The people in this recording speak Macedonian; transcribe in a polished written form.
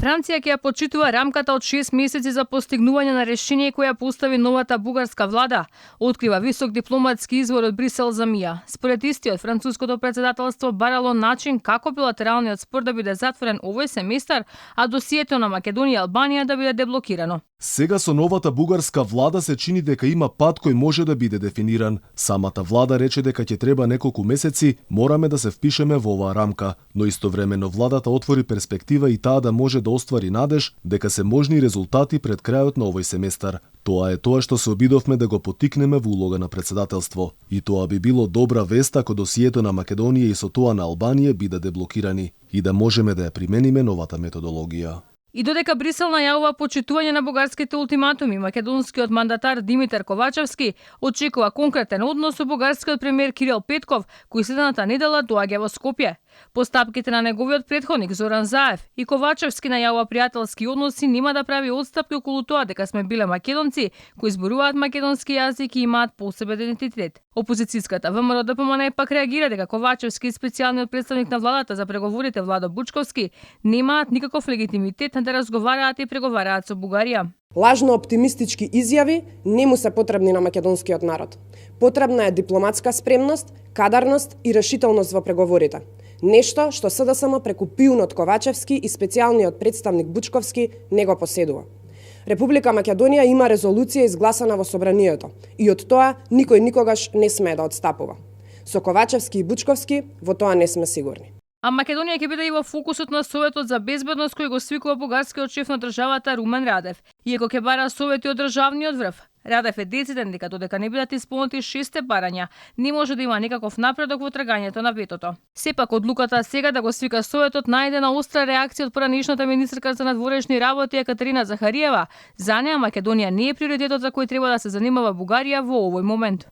Франција ќе ја почитува рамката од 6 месеци за постигнување на решение која постави новата бугарска влада, открива висок дипломатски извор од Брисел за МИА. Според истиот, француското претседателство барало начин како билатералниот спор да биде затворен овој семестар, а досието на Македонија и Албанија да биде деблокирано. Сега со новата бугарска влада се чини дека има пат кој може да биде дефиниран. Самата влада рече дека ќе треба неколку месеци, мораме да се впишеме во оваа рамка, но истовремено владата отвори перспектива и таа да може да оствари надеж дека се можни резултати пред крајот на овој семестар. Тоа е тоа што се обидовме да го потикнеме во улога на председателство. И тоа би било добра вест ако досието на Македонија и со тоа на Албанија биде деблокирани и да можеме да ја примениме новата методологија. И додека Брисел најавува почитување на бугарските ултиматуми, македонскиот мандатар Димитар Ковачевски очекува конкретен однос со бугарскиот премиер Кирил Петков, кој следната недела доаѓа во Скопје. Постапките на неговиот претходник Зоран Заев и Ковачевски најавува пријателски односи, нема да прави отстапки околу тоа дека сме биле македонци кои зборуваат македонски јазик и имаат посебен идентитет. Опозицијската ВМРО ДПМН пак реагира дека Ковачевски и специјалниот представник на владата за преговорите Владо Бучковски немаат никаков легитимитет да разговараат и преговараат со Бугарија. Лажно оптимистички изјави не му се потребни на македонскиот народ. Потребна е дипломатска спремност, кадарност и решителност во преговорите. Нешто што СДСМ преку пиунот Ковачевски и специјалниот представник Бучковски не го поседува. Република Македонија има резолуција изгласана во Собранието и од тоа никој никогаш не смее да отстапува. Со Ковачевски и Бучковски во тоа не сме сигурни. А Македонија ќе биде и во фокусот на Советот за безбедност кој го свикува бугарскиот шеф на државата Румен Радев. Иако ќе бара совети од државниот врв, Радев е дециден дека додека не бидат исполнети 6 барања, не може да има никаков напредок во тргањето на ветото. Сепак одлуката сега да го свика Советот најде на остра реакција од поранешната министерка за надворешни работи Екатерина Захариева. За неа Македонија не е приоритетот за кој треба да се занимава Бугарија во овој момент.